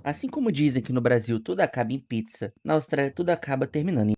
Assim como dizem que no Brasil tudo acaba em pizza, na Austrália tudo acaba terminando em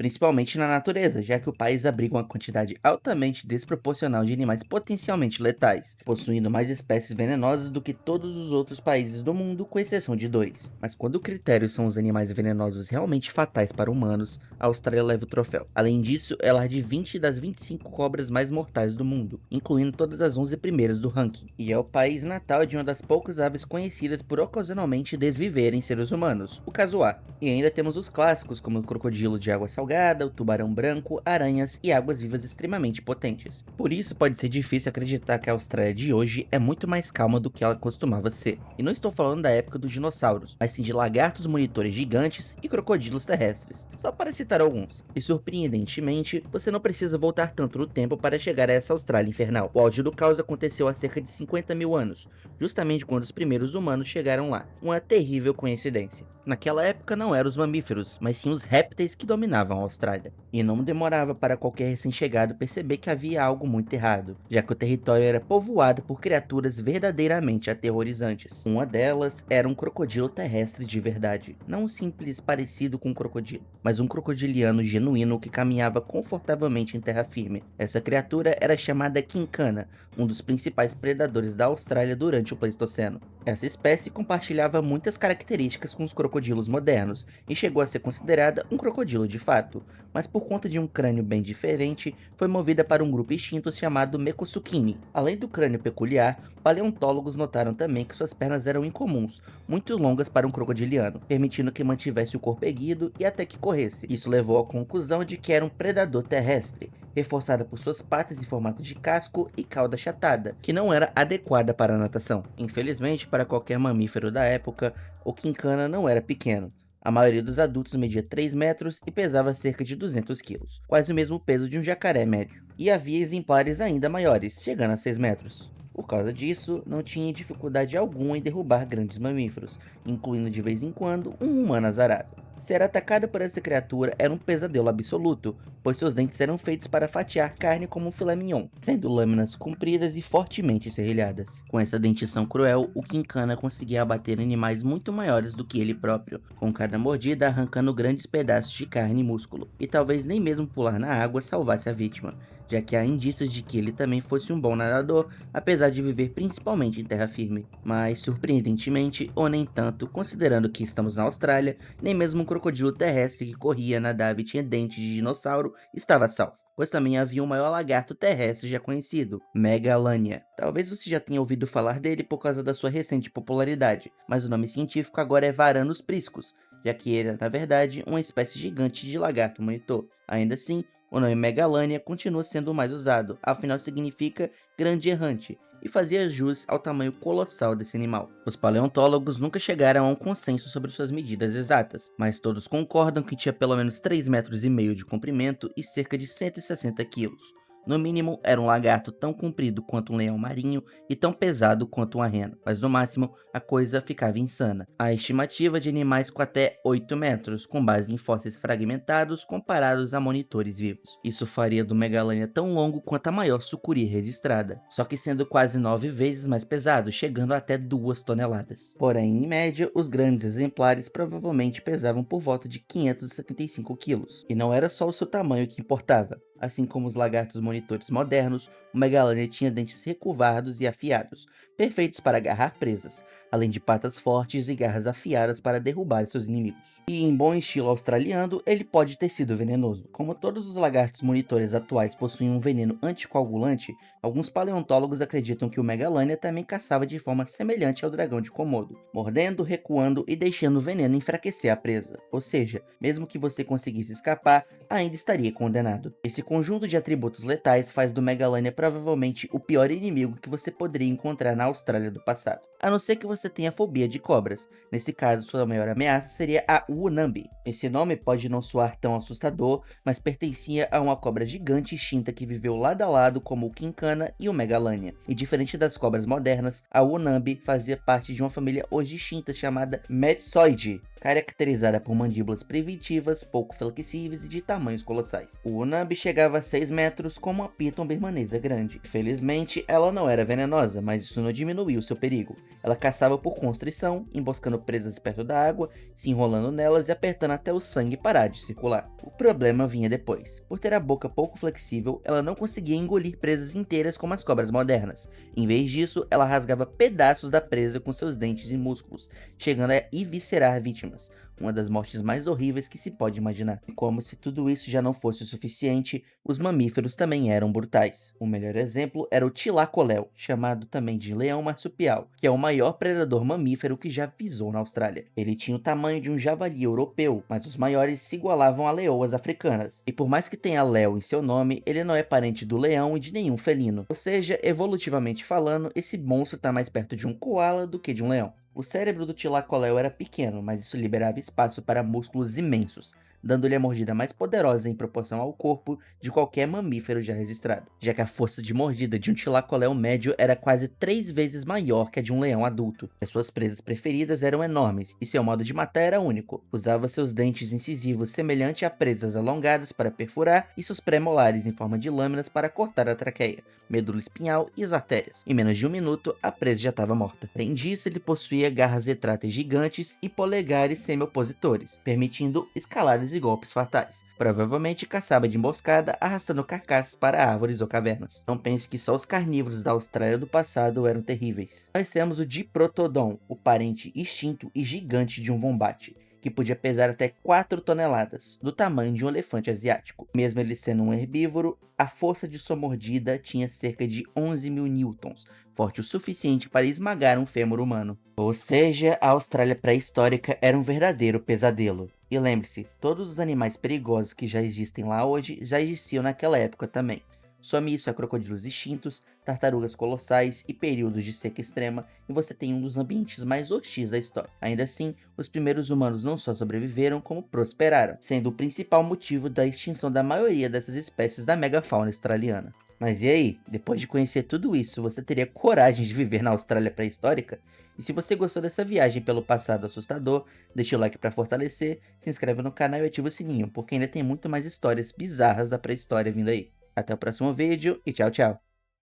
principalmente na natureza, já que o país abriga uma quantidade altamente desproporcional de animais potencialmente letais, possuindo mais espécies venenosas do que todos os outros países do mundo, com exceção de dois. Mas quando o critério são os animais venenosos realmente fatais para humanos, a Austrália leva o troféu. Além disso, ela é de 20 das 25 cobras mais mortais do mundo, incluindo todas as 11 primeiras do ranking, e é o país natal de uma das poucas aves conhecidas por ocasionalmente desviverem seres humanos, o casuá. E ainda temos os clássicos como o crocodilo de água salgada, o tubarão branco, aranhas e águas-vivas extremamente potentes. Por isso pode ser difícil acreditar que a Austrália de hoje é muito mais calma do que ela costumava ser. E não estou falando da época dos dinossauros, mas sim de lagartos monitores gigantes e crocodilos terrestres, só para citar alguns. E surpreendentemente, você não precisa voltar tanto no tempo para chegar a essa Austrália infernal. O auge do caos aconteceu há cerca de 50 mil anos, justamente quando os primeiros humanos chegaram lá. Uma terrível coincidência. Naquela época não eram os mamíferos, mas sim os répteis que dominavam a Austrália. E não demorava para qualquer recém-chegado perceber que havia algo muito errado, já que o território era povoado por criaturas verdadeiramente aterrorizantes. Uma delas era um crocodilo terrestre de verdade, não um simples parecido com um crocodilo, mas um crocodiliano genuíno que caminhava confortavelmente em terra firme. Essa criatura era chamada quincana, um dos principais predadores da Austrália durante o Pleistoceno. Essa espécie compartilhava muitas características com os crocodilos modernos e chegou a ser considerada um crocodilo de fato, mas por conta de um crânio bem diferente, foi movida para um grupo extinto chamado Mecosukini. Além do crânio peculiar, paleontólogos notaram também que suas pernas eram incomuns, muito longas para um crocodiliano, permitindo que mantivesse o corpo erguido e até que corresse. Isso levou à conclusão de que era um predador terrestre, reforçada por suas patas em formato de casco e cauda achatada, que não era adequada para a natação. Infelizmente, para qualquer mamífero da época, o quincana não era pequeno. A maioria dos adultos media 3 metros e pesava cerca de 200 quilos, quase o mesmo peso de um jacaré médio. E havia exemplares ainda maiores, chegando a 6 metros. Por causa disso, não tinha dificuldade alguma em derrubar grandes mamíferos, incluindo de vez em quando um humano azarado. Ser atacada por essa criatura era um pesadelo absoluto, pois seus dentes eram feitos para fatiar carne como um filé mignon, sendo lâminas compridas e fortemente serrilhadas. Com essa dentição cruel, o quincana conseguia abater animais muito maiores do que ele próprio, com cada mordida arrancando grandes pedaços de carne e músculo, e talvez nem mesmo pular na água salvasse a vítima, já que há indícios de que ele também fosse um bom nadador, apesar de viver principalmente em terra firme. Mas, surpreendentemente, ou nem tanto, considerando que estamos na Austrália, nem mesmo um crocodilo terrestre que corria, nadava e tinha dentes de dinossauro estava salvo, pois também havia o maior lagarto terrestre já conhecido, Megalania. Talvez você já tenha ouvido falar dele por causa da sua recente popularidade, mas o nome científico agora é Varanus priscus, já que ele é, na verdade, uma espécie gigante de lagarto monitor. Ainda assim, o nome Megalania continua sendo o mais usado, afinal significa grande errante, e fazia jus ao tamanho colossal desse animal. Os paleontólogos nunca chegaram a um consenso sobre suas medidas exatas, mas todos concordam que tinha pelo menos 3,5 metros de comprimento e cerca de 160 quilos. No mínimo, era um lagarto tão comprido quanto um leão marinho e tão pesado quanto uma rena, mas no máximo, a coisa ficava insana. Há estimativa de animais com até 8 metros, com base em fósseis fragmentados comparados a monitores vivos. Isso faria do Megalania tão longo quanto a maior sucuri registrada, só que sendo quase 9 vezes mais pesado, chegando até 2 toneladas. Porém, em média, os grandes exemplares provavelmente pesavam por volta de 575 quilos, e não era só o seu tamanho que importava. Assim como os lagartos monitores modernos, o Megalania tinha dentes recurvados e afiados, perfeitos para agarrar presas, além de patas fortes e garras afiadas para derrubar seus inimigos. E em bom estilo australiano, ele pode ter sido venenoso. Como todos os lagartos monitores atuais possuem um veneno anticoagulante, alguns paleontólogos acreditam que o Megalania também caçava de forma semelhante ao dragão de Komodo, mordendo, recuando e deixando o veneno enfraquecer a presa. Ou seja, mesmo que você conseguisse escapar, ainda estaria condenado. Esse conjunto de atributos letais faz do Megalania provavelmente o pior inimigo que você poderia encontrar na Austrália do passado. A não ser que você tenha fobia de cobras. Nesse caso, sua maior ameaça seria a Wunambi. Esse nome pode não soar tão assustador, mas pertencia a uma cobra gigante extinta que viveu lado a lado como o Quincana e o Megalania. E diferente das cobras modernas, a Wunambi fazia parte de uma família hoje extinta chamada Metsoidae, caracterizada por mandíbulas primitivas, pouco flexíveis e de tamanhos colossais. O Wunambi chegava a 6 metros como uma piton birmanesa grande. Felizmente, ela não era venenosa, mas isso não diminuiu seu perigo. Ela caçava por constrição, emboscando presas perto da água, se enrolando nelas e apertando até o sangue parar de circular. O problema vinha depois. Por ter a boca pouco flexível, ela não conseguia engolir presas inteiras como as cobras modernas. Em vez disso, ela rasgava pedaços da presa com seus dentes e músculos, chegando a eviscerar vítimas. Uma das mortes mais horríveis que se pode imaginar. E como se tudo isso já não fosse o suficiente, os mamíferos também eram brutais. O melhor exemplo era o tilacoléu, chamado também de leão marsupial, que é o maior predador mamífero que já pisou na Austrália. Ele tinha o tamanho de um javali europeu, mas os maiores se igualavam a leoas africanas. E por mais que tenha Léo em seu nome, ele não é parente do leão e de nenhum felino. Ou seja, evolutivamente falando, esse monstro está mais perto de um koala do que de um leão. O cérebro do tilacoléu era pequeno, mas isso liberava espaço para músculos imensos, dando-lhe a mordida mais poderosa em proporção ao corpo de qualquer mamífero já registrado, já que a força de mordida de um tilacoléu médio era quase 3 vezes maior que a de um leão adulto. As suas presas preferidas eram enormes, e seu modo de matar era único. Usava seus dentes incisivos semelhante a presas alongadas para perfurar e seus pré-molares em forma de lâminas para cortar a traqueia, medula espinhal e as artérias. Em menos de um minuto, a presa já estava morta. Além disso, ele possuía garras retráteis gigantes e polegares semi-opositores, permitindo escaladas e golpes fatais. Provavelmente caçava de emboscada, arrastando carcaças para árvores ou cavernas. Não pense que só os carnívoros da Austrália do passado eram terríveis. Nós temos o Diprotodon, o parente extinto e gigante de um vombate, que podia pesar até 4 toneladas, do tamanho de um elefante asiático. Mesmo ele sendo um herbívoro, a força de sua mordida tinha cerca de 11.000 newtons, forte o suficiente para esmagar um fêmur humano. Ou seja, a Austrália pré-histórica era um verdadeiro pesadelo. E lembre-se, todos os animais perigosos que já existem lá hoje já existiam naquela época também. Some isso a crocodilos extintos, tartarugas colossais e períodos de seca extrema, e você tem um dos ambientes mais hostis da história. Ainda assim, os primeiros humanos não só sobreviveram, como prosperaram, sendo o principal motivo da extinção da maioria dessas espécies da megafauna australiana. Mas e aí? Depois de conhecer tudo isso, você teria coragem de viver na Austrália pré-histórica? E se você gostou dessa viagem pelo passado assustador, deixa o like para fortalecer, se inscreve no canal e ativa o sininho, porque ainda tem muito mais histórias bizarras da pré-história vindo aí. Até o próximo vídeo e tchau, tchau!